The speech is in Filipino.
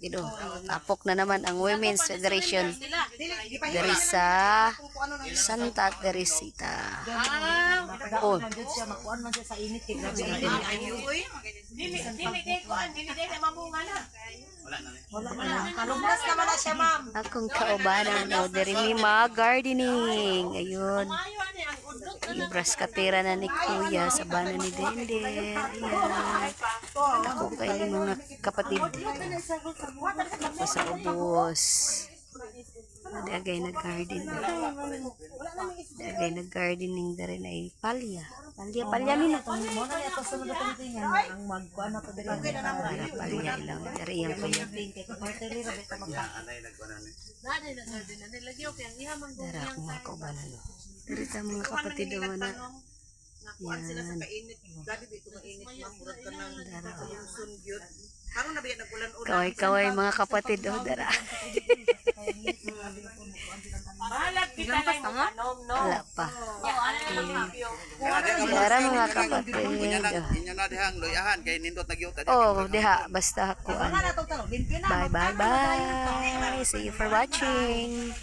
Gido. Tapok na naman ang Women's Federation. Dari sa Santa Teresita. Oh. Akong kaubanan o dari ni mga gardening. Ayun. Yung braskatera na ni Kuya sa bana ni Dende. Ayan. Ako kayo mga kapatid. Ako sa ubos. Dagay nag-garden. Dagay nag-gardening na rin ay palya. Palya nila. Palya ilang. Dari yung kuya. Dara ako mga kaubanan. Dari sa mga kapatid naman na. Yan. Kaway-kaway mga kapatid. Dara. Wala pa. Dara mga kapatid. Oh, diha. Basta kuan. Bye. See you for watching.